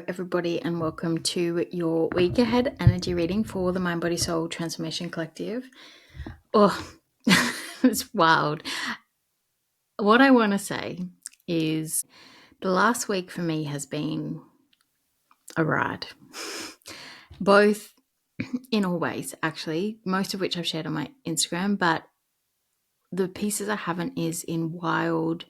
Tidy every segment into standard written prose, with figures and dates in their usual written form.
everybody, and welcome to your week ahead energy reading for the Mind Body Soul Transformation Collective. Oh, it's wild. What I want to say is the last week for me has been a ride, both in all ways, actually, most of which I've shared on my Instagram, but the pieces I haven't is in wild,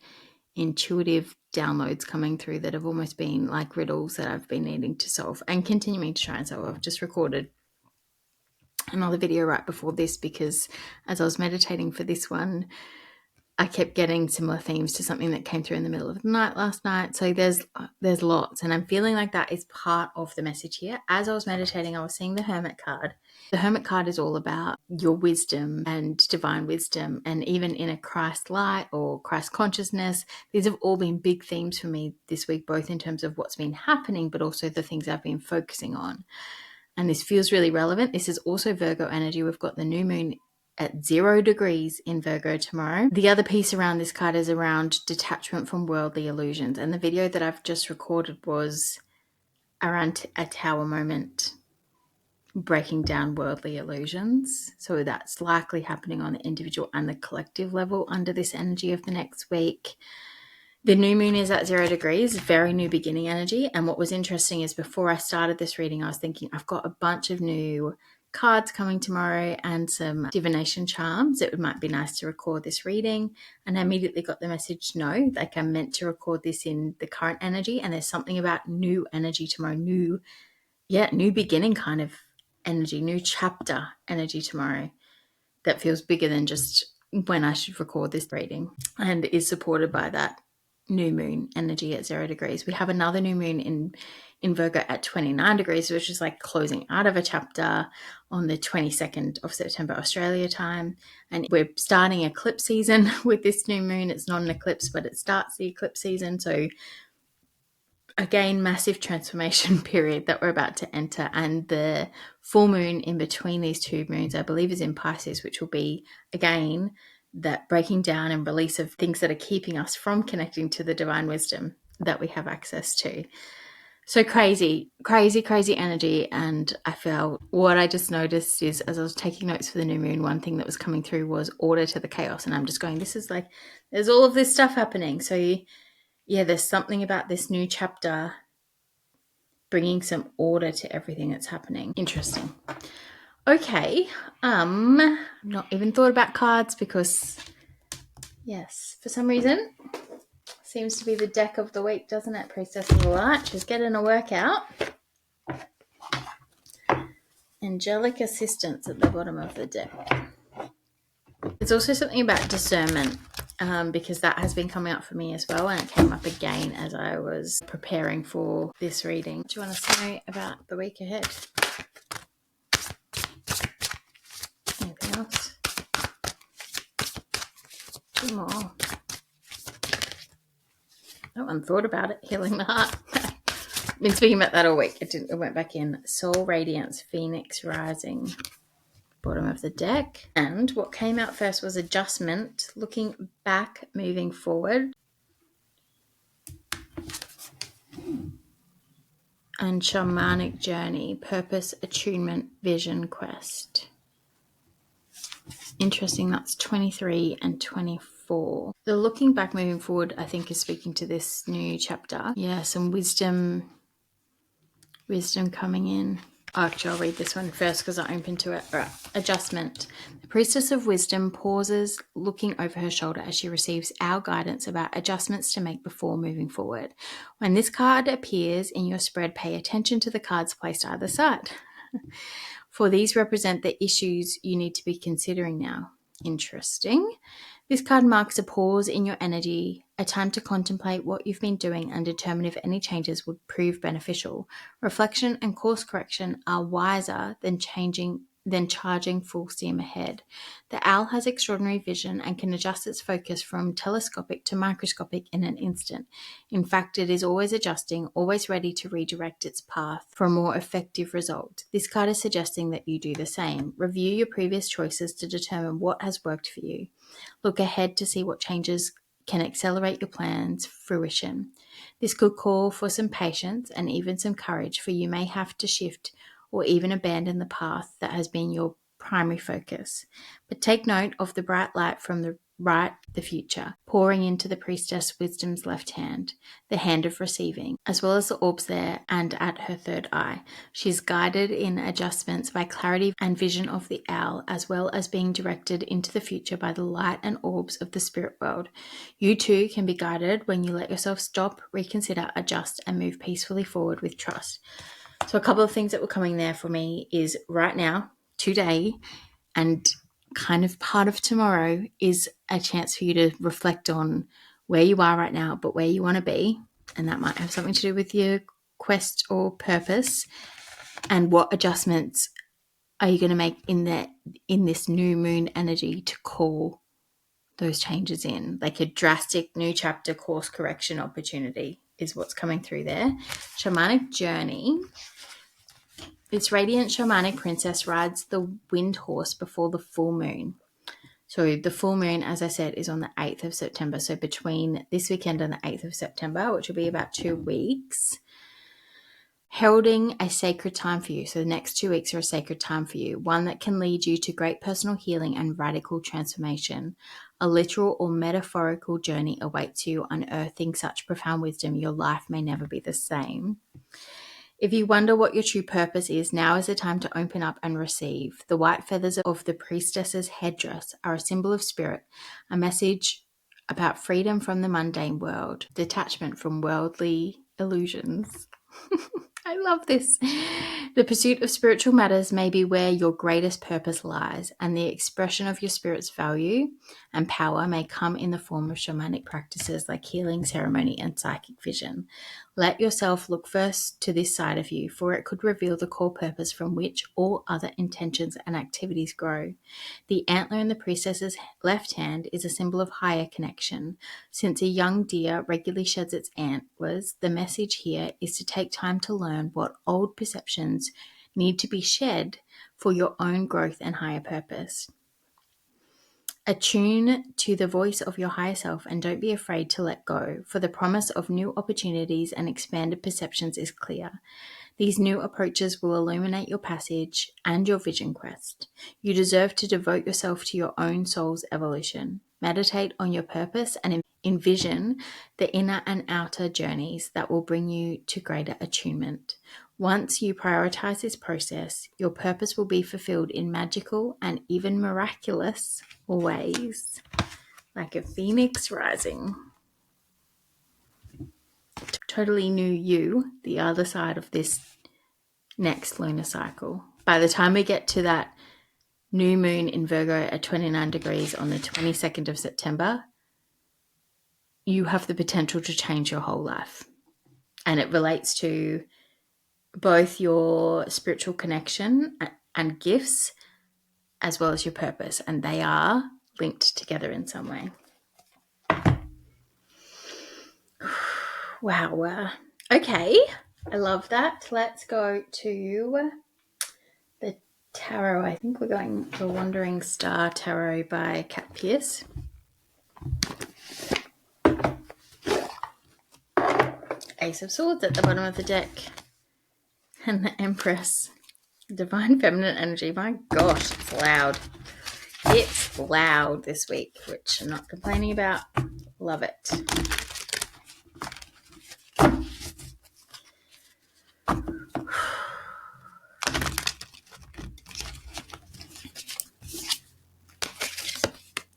intuitive downloads coming through that have almost been like riddles that I've been needing to solve and continuing to try and solve. I've just recorded another video right before this because as I was meditating for this one, I kept getting similar themes to something that came through in the middle of the night last night. So there's lots, and I'm feeling like that is part of the message here. As I was meditating, I was seeing the Hermit card. The Hermit card is all about your wisdom and divine wisdom, and even in a Christ light or Christ consciousness. These have all been big themes for me this week, both in terms of what's been happening, but also the things I've been focusing on. And this feels really relevant. This is also Virgo energy. We've got the new moon at 0 degrees in Virgo tomorrow. The other piece around this card is around detachment from worldly illusions. And the video that I've just recorded was around a tower moment, breaking down worldly illusions. So that's likely happening on the individual and the collective level under this energy of the next week. The new moon is at 0 degrees, very new beginning energy. And what was interesting is before I started this reading, I was thinking I've got a bunch of new cards coming tomorrow and some divination charms. It might be nice to record this reading. And I immediately got the message, no, like I'm meant to record this in the current energy. And there's something about new energy tomorrow, new beginning kind of energy, new chapter energy tomorrow that feels bigger than just when I should record this reading and is supported by that new moon energy at 0 degrees. We have another new moon in Virgo at 29 degrees, which is like closing out of a chapter on the 22nd of September, Australia time. And we're starting eclipse season with this new moon. It's not an eclipse, but it starts the eclipse season. So again, massive transformation period that we're about to enter. And the full moon in between these two moons, I believe, is in Pisces, which will be, again, that breaking down and release of things that are keeping us from connecting to the divine wisdom that we have access to. So crazy energy. And I felt what I just noticed is as I was taking notes for the new moon, one thing that was coming through was order to the chaos. And I'm just going, this is like, there's all of this stuff happening. So yeah, there's something about this new chapter bringing some order to everything that's happening. Interesting. Okay, not even thought about cards because, yes, for some reason, seems to be the deck of the week, doesn't it? Priestess of the Light, she's getting a workout. Angelic assistance at the bottom of the deck. There's also something about discernment because that has been coming up for me as well, and it came up again as I was preparing for this reading. Do you want to say about the week ahead? Anything else? Two more. No one thought about it. Healing the heart. I've been speaking about that all week. It went back in. Soul Radiance, Phoenix Rising. Bottom of the deck. And what came out first was adjustment, looking back, moving forward. And shamanic journey, purpose, attunement, vision, quest. Interesting, that's 23 and 24. The looking back, moving forward, I think is speaking to this new chapter. Yeah, some wisdom coming in. Actually, I'll read this one first because I'm open to it. Right. Adjustment. The Priestess of Wisdom pauses, looking over her shoulder as she receives our guidance about adjustments to make before moving forward. When this card appears in your spread, pay attention to the cards placed either side. For these represent the issues you need to be considering now. Interesting. This card marks a pause in your energy, a time to contemplate what you've been doing and determine if any changes would prove beneficial. Reflection and course correction are wiser than charging full steam ahead. The owl has extraordinary vision and can adjust its focus from telescopic to microscopic in an instant. In fact, it is always adjusting, always ready to redirect its path for a more effective result. This card is suggesting that you do the same. Review your previous choices to determine what has worked for you. Look ahead to see what changes can accelerate your plan's fruition. This could call for some patience and even some courage, for you may have to shift or even abandon the path that has been your primary focus. But take note of the bright light from the right, the future, pouring into the priestess wisdom's left hand, the hand of receiving, as well as the orbs there and at her third eye. She is guided in adjustments by clarity and vision of the owl, as well as being directed into the future by the light and orbs of the spirit world. You too can be guided when you let yourself stop, reconsider, adjust, and move peacefully forward with trust. So a couple of things that were coming there for me is right now, today, and kind of part of tomorrow is a chance for you to reflect on where you are right now, but where you want to be. And that might have something to do with your quest or purpose. And what adjustments are you going to make in this new moon energy to call those changes in? Like a drastic new chapter course correction opportunity is what's coming through there. Shamanic journey. This radiant shamanic princess rides the wind horse before the full moon. So the full moon, as I said, is on the 8th of September. So between this weekend and the 8th of September, which will be about 2 weeks, heralding a sacred time for you. So the next 2 weeks are a sacred time for you, one that can lead you to great personal healing and radical transformation. A literal or metaphorical journey awaits you, unearthing such profound wisdom your life may never be the same. If you wonder what your true purpose is, now is the time to open up and receive. The white feathers of the priestess's headdress are a symbol of spirit, a message about freedom from the mundane world, detachment from worldly illusions. I love this. The pursuit of spiritual matters may be where your greatest purpose lies, and the expression of your spirit's value and power may come in the form of shamanic practices like healing, ceremony, and psychic vision. Let yourself look first to this side of you, for it could reveal the core purpose from which all other intentions and activities grow. The antler in the priestess's left hand is a symbol of higher connection. Since a young deer regularly sheds its antlers, the message here is to take time to learn what old perceptions need to be shed for your own growth and higher purpose. Attune to the voice of your higher self and don't be afraid to let go, for the promise of new opportunities and expanded perceptions is clear. These new approaches will illuminate your passage and your vision quest. You deserve to devote yourself to your own soul's evolution. Meditate on your purpose and envision the inner and outer journeys that will bring you to greater attunement. Once you prioritize this process, your purpose will be fulfilled in magical and even miraculous ways, like a phoenix rising. Totally new you, the other side of this next lunar cycle. By the time we get to that new moon in Virgo at 29 degrees on the 22nd of September, you have the potential to change your whole life. And it relates to both your spiritual connection and gifts, as well as your purpose. And they are linked together in some way. Wow. Okay. I love that. Let's go to the tarot. I think we're going the Wandering Star Tarot by Kat Pierce. Ace of Swords at the bottom of the deck. And the Empress. Divine Feminine Energy. My gosh, it's loud. It's loud this week, which I'm not complaining about. Love it.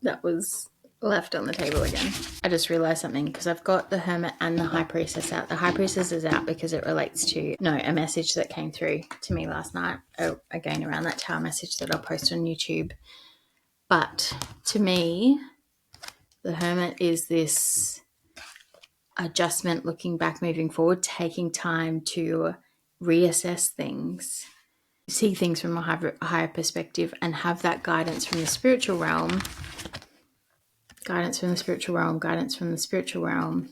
That was left on the table again. I just realized something because I've got the Hermit and the High Priestess out. The High Priestess is out because it relates to a message that came through to me last night. Again, around that tower message that I'll post on YouTube. But to me, the Hermit is this adjustment, looking back, moving forward, taking time to reassess things, see things from a higher perspective, and have that guidance from the spiritual realm. Guidance from the spiritual realm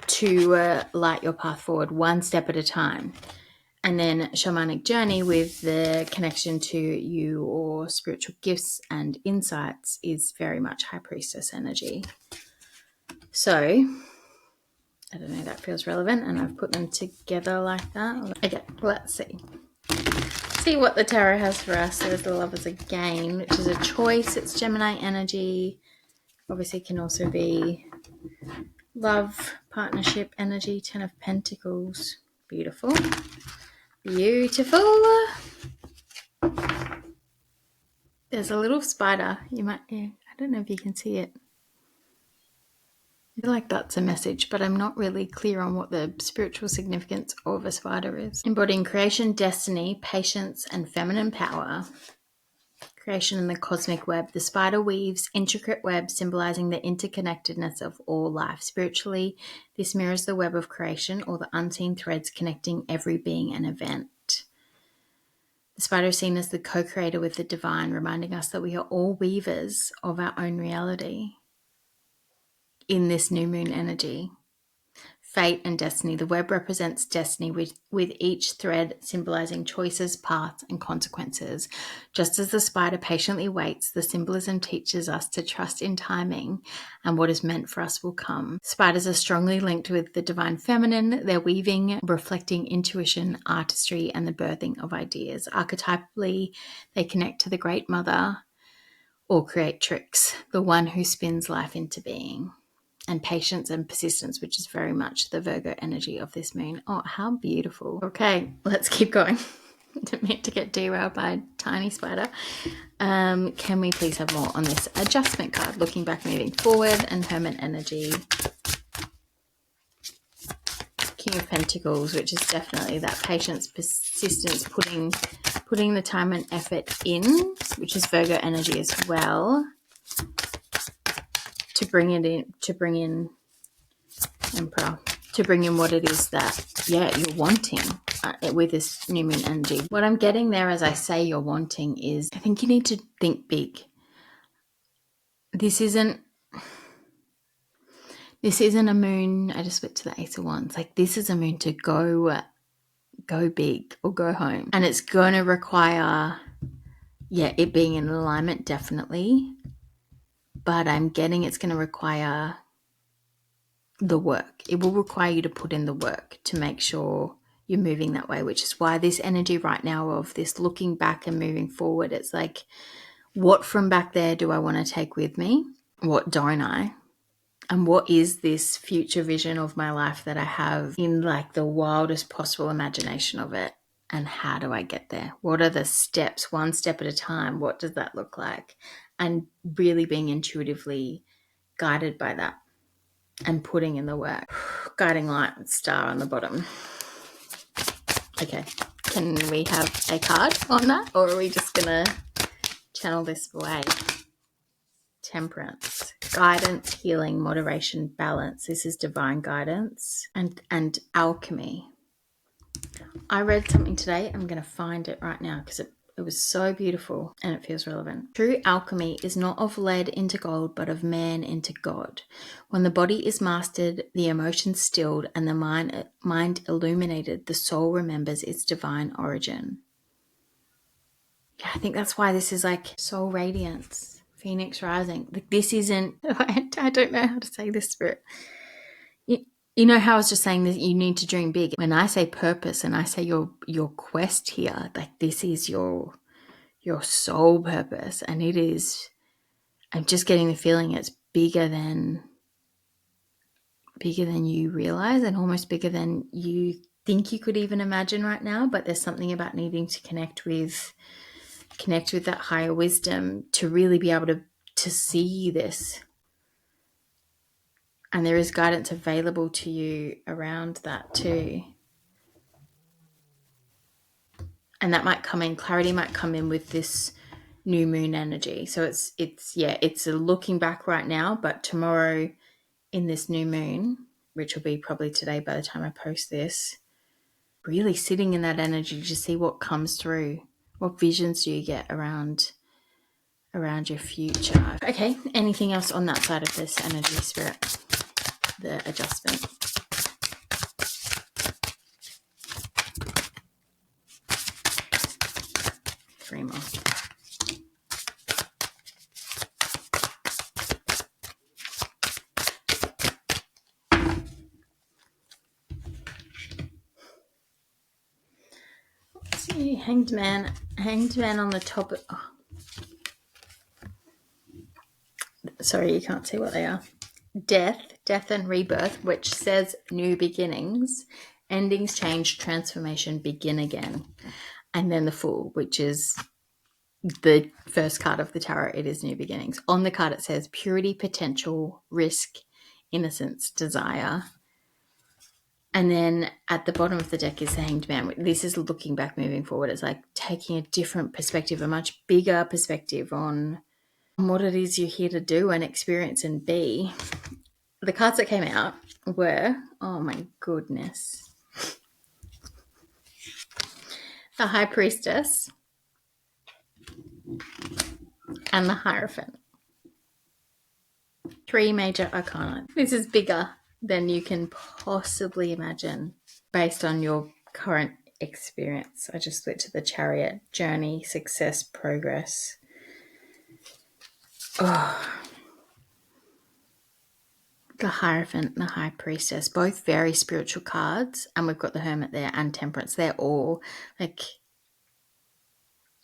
to light your path forward one step at a time. And then shamanic journey with the connection to you or spiritual gifts and insights is very much high priestess energy. So I don't know, that feels relevant, and I've put them together like that. Okay, let's see. See what the tarot has for us. There's the Lovers again, which is a choice. It's Gemini energy. Obviously can also be love, partnership energy. 10 of Pentacles. Beautiful. Beautiful. There's a little spider. I don't know if you can see it. I feel like that's a message, but I'm not really clear on what the spiritual significance of a spider is. Embodying creation, destiny, patience, and feminine power. Creation in the cosmic web. The spider weaves intricate webs symbolizing the interconnectedness of all life. Spiritually, this mirrors the web of creation, or the unseen threads connecting every being and event. The spider is seen as the co-creator with the divine, reminding us that we are all weavers of our own reality in this new moon energy. Fate and destiny. The web represents destiny with each thread symbolizing choices, paths, and consequences. Just as the spider patiently waits, the symbolism teaches us to trust in timing, and what is meant for us will come. Spiders are strongly linked with the divine feminine, their weaving reflecting intuition, artistry, and the birthing of ideas. Archetypally, they connect to the Great Mother or creatrix, the one who spins life into being. And patience and persistence, which is very much the Virgo energy of this moon. Oh, how beautiful. Okay, let's keep going. Didn't mean to get derailed by a tiny spider. Can we please have more on this adjustment card? Looking back, moving forward, and Hermit energy. King of Pentacles, which is definitely that patience, persistence, putting the time and effort in, which is Virgo energy as well. To bring in Emperor, to bring in what it is that, you're wanting with this new moon energy. What I'm getting there as I say you're wanting is, I think you need to think big. This isn't a moon. I just went to the Ace of Wands. Like, this is a moon to go big or go home. And it's going to require, it being in alignment, definitely. But I'm getting it's going to require the work. It will require you to put in the work to make sure you're moving that way, which is why this energy right now of this looking back and moving forward, it's like, what from back there do I want to take with me? What don't I? And what is this future vision of my life that I have in like the wildest possible imagination of it? And how do I get there? What are the steps, one step at a time? What does that look like? And really being intuitively guided by that. And putting in the work. Guiding light, star on the bottom. Okay, can we have a card on that, or are we just going to channel this away? Temperance, guidance, healing, moderation, balance. This is divine guidance. And alchemy. I read something today. I'm going to find it right now because it was so beautiful and it feels relevant. True alchemy is not of lead into gold, but of man into God. When the body is mastered, the emotions stilled, and the mind illuminated, the soul remembers its divine origin. Yeah, I think that's why this is like soul radiance, phoenix rising. Like, this isn't, I don't know how to say this, Spirit. You know how I was just saying that you need to dream big. When I say purpose and I say your quest here, like, this is your soul purpose, and it is, I'm just getting the feeling it's bigger than you realize, and almost bigger than you think you could even imagine right now. But there's something about needing to connect with that higher wisdom to really be able to see this. And there is guidance available to you around that too. And that might come in, clarity might come in with this new moon energy. So it's a looking back right now, but tomorrow in this new moon, which will be probably today by the time I post this, really sitting in that energy to see what comes through. What visions do you get around your future? Okay, anything else on that side of this energy, Spirit? The adjustment. Hanged Man on the top. Sorry, you can't see what they are. Death and rebirth, which says new beginnings, endings, change, transformation, begin again. And then the Fool, which is the first card of the tarot. It is new beginnings. On the card, it says purity, potential, risk, innocence, desire. And then at the bottom of the deck is the Hanged Man. This is looking back, moving forward. It's like taking a different perspective, a much bigger perspective on what it is you're here to do and experience and be. The cards that came out were, oh my goodness, the High Priestess and the Hierophant. 3 major arcana. This is bigger than you can possibly imagine based on your current experience. I just went to the Chariot, journey, success, progress. Oh. The Hierophant and the High Priestess, both very spiritual cards, and we've got the Hermit there and Temperance. They're all like,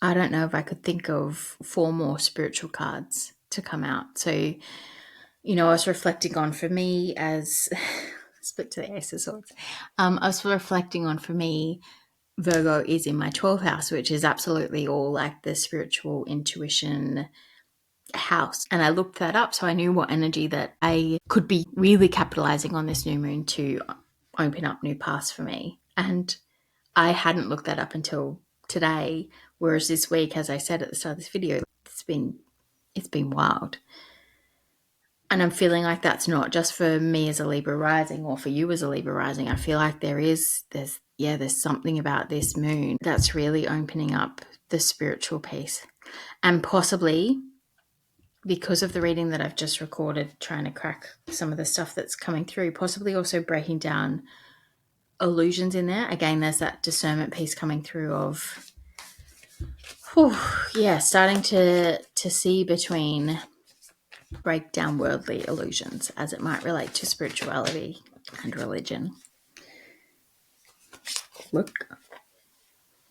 I don't know if I could think of 4 more spiritual cards to come out. So, you know, I was reflecting on, for me, as split to the Ace of Swords, I was reflecting on, for me, Virgo is in my 12th house, which is absolutely all like the spiritual intuition house. And I looked that up, so I knew what energy that I could be really capitalizing on this new moon to open up new paths for me. And I hadn't looked that up until today, whereas this week, as I said at the start of this video, it's been wild. And I'm feeling like that's not just for me as a Libra rising or for you as a Libra rising. I feel like there's something about this moon that's really opening up the spiritual piece. And possibly because of the reading that I've just recorded, trying to crack some of the stuff that's coming through, possibly also breaking down illusions in there. Again, there's that discernment piece coming through of, starting to see between, break down worldly illusions as it might relate to spirituality and religion. Look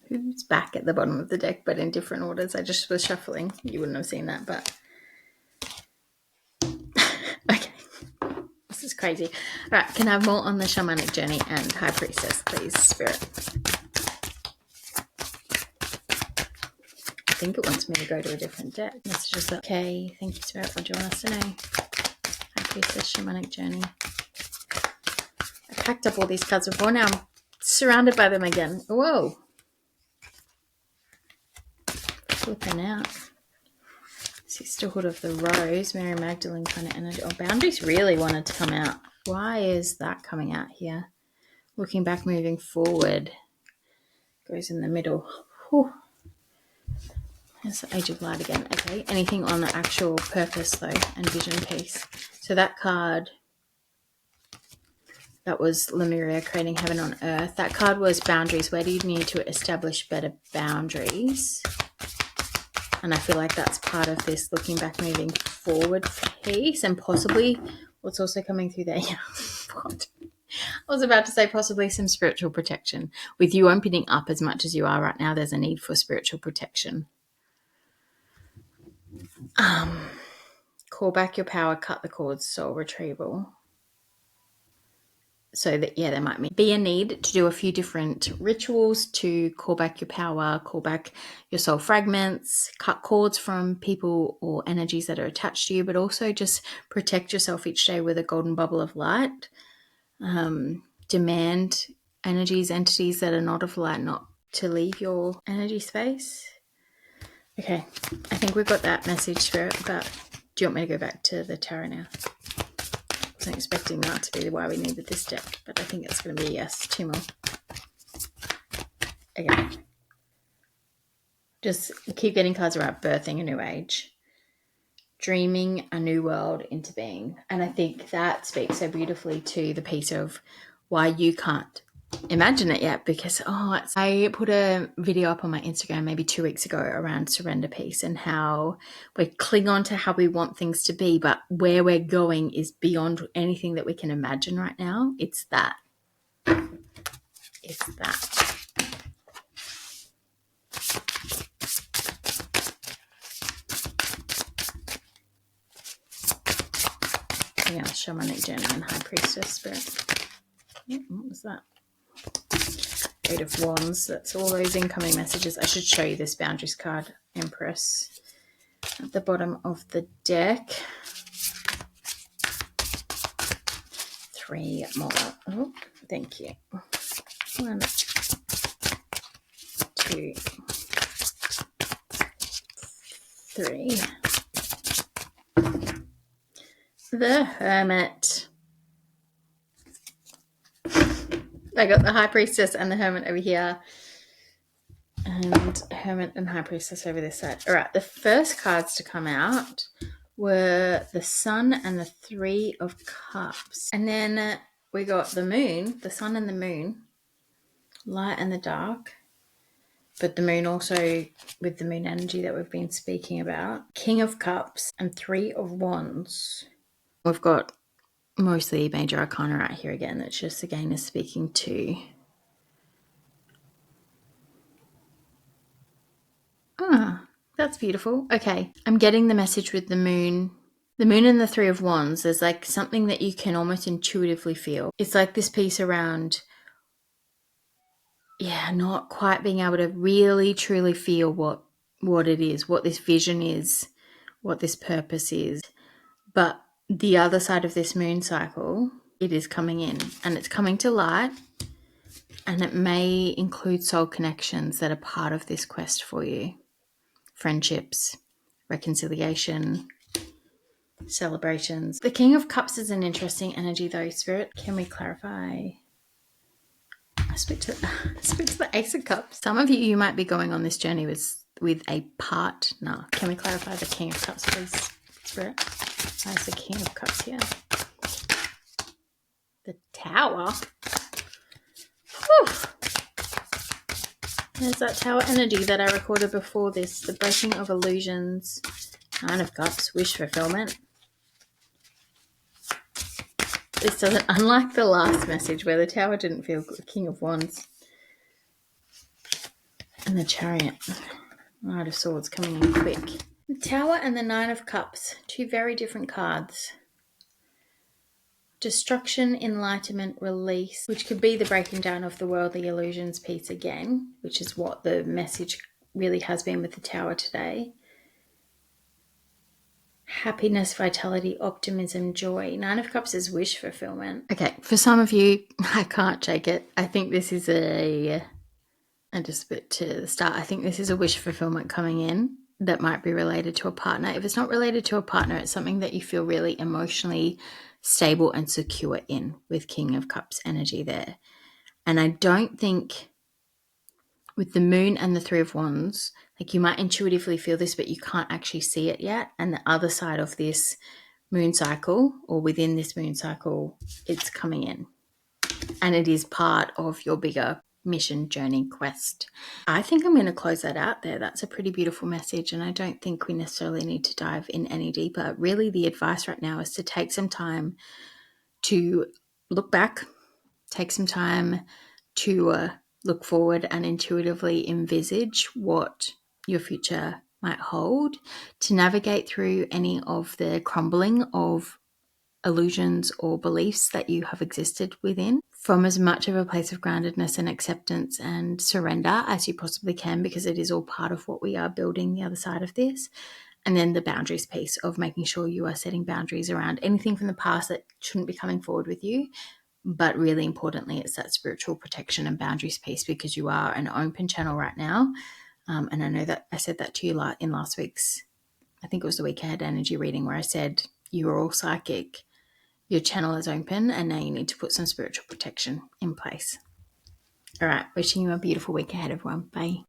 who's back at the bottom of the deck, but in different orders. I just was shuffling. You wouldn't have seen that, but okay. This is crazy. All right, can I have more on the Shamanic Journey and High Priestess, please, Spirit? I think it wants me to go to a different deck. Messages. Okay, thank you, Spirit. What do you want us to know? High Priestess, Shamanic Journey. I packed up all these cards before. Now I'm surrounded by them again. Whoa. Flipping out. Sisterhood of the Rose, Mary Magdalene kind of energy. Oh, Boundaries really wanted to come out. Why is that coming out here? Looking back, moving forward. Goes in the middle. Whew. There's the Age of Light again. Okay, anything on the actual purpose though and vision piece. So that card, that was Lemuria, creating heaven on earth. That card was boundaries. Where do you need to establish better boundaries? And I feel like that's part of this looking back, moving forward piece, and possibly what's also coming through there. Yeah, God. I was about to say possibly some spiritual protection. With you opening up as much as you are right now, there's a need for spiritual protection. Call back your power, cut the cords, soul retrieval. So that, there might be a need to do a few different rituals to call back your power, call back your soul fragments, cut cords from people or energies that are attached to you, but also just protect yourself each day with a golden bubble of light. Demand energies, entities that are not of light, not to leave your energy space. Okay, I think we've got that message, Spirit, but do you want me to go back to the tarot now? I wasn't expecting that to be why we needed this deck, but I think it's going to be yes. 2 more. Okay. Just keep getting cards about birthing a new age, dreaming a new world into being. And I think that speaks so beautifully to the piece of why you can't imagine it yet, because I put a video up on my Instagram maybe 2 weeks ago around surrender piece and how we cling on to how we want things to be, but where we're going is beyond anything that we can imagine right now. It's that. anything else? Shamanic journey and High Priestess spirit. What was that? Eight of Wands. That's all those incoming messages. I should show you this boundaries card, Empress, at the bottom of the deck. 3 more. Oh, thank you. 1, 2, 3. The Hermit. I got the High Priestess and the Hermit over here. And Hermit and High Priestess over this side. All right, the first cards to come out were the Sun and the 3 of Cups. And then we got the Moon, the Sun and the Moon, light and the dark. But the Moon also, with the Moon energy that we've been speaking about, King of Cups and 3 of Wands. We've got mostly major arcana right here again. That's just again is speaking to that's beautiful. Okay, I'm getting the message with the Moon. The Moon and the 3 of Wands, there's like something that you can almost intuitively feel. It's like this piece around, not quite being able to really truly feel what it is, what this vision is, what this purpose is. But the other side of this moon cycle, it is coming in and it's coming to light, and it may include soul connections that are part of this quest for you. Friendships, reconciliation, celebrations. The King of Cups is an interesting energy though, Spirit. Can we clarify? I speak to the Ace of Cups. Some of you might be going on this journey with a partner. Can we clarify the King of Cups, please, Spirit? There's the King of Cups here. The Tower. Whew. There's that Tower energy that I recorded before this. The breaking of illusions. 9 of Cups. Wish fulfillment. This doesn't, unlike the last message where the Tower didn't feel good. King of Wands. And the Chariot. Knight of Swords coming in quick. The Tower and the 9 of Cups. 2 very different cards. Destruction, enlightenment, release, which could be the breaking down of the worldly illusions piece again, which is what the message really has been with the Tower today. Happiness, vitality, optimism, joy. 9 of Cups is wish fulfillment. Okay, for some of you, I can't shake it. I think this is and just a bit to the start, I think this is a wish fulfillment coming in that might be related to a partner. If it's not related to a partner, it's something that you feel really emotionally stable and secure in, with King of Cups energy there. And I don't think with the Moon and the 3 of Wands, like you might intuitively feel this, but you can't actually see it yet. And the other side of this moon cycle, or within this moon cycle, it's coming in. And it is part of your bigger mission, journey, quest. I think I'm going to close that out there. That's a pretty beautiful message, and I don't think we necessarily need to dive in any deeper. Really, the advice right now is to take some time to look back, take some time to look forward and intuitively envisage what your future might hold, to navigate through any of the crumbling of illusions or beliefs that you have existed within from as much of a place of groundedness and acceptance and surrender as you possibly can, because it is all part of what we are building the other side of this. And then the boundaries piece of making sure you are setting boundaries around anything from the past that shouldn't be coming forward with you. But really importantly, it's that spiritual protection and boundaries piece, because you are an open channel right now. And I know that I said that to you in last week's, I think it was the week ahead energy reading, where I said you are all psychic. Your channel is open, and now you need to put some spiritual protection in place. All right, wishing you a beautiful week ahead, everyone. Bye.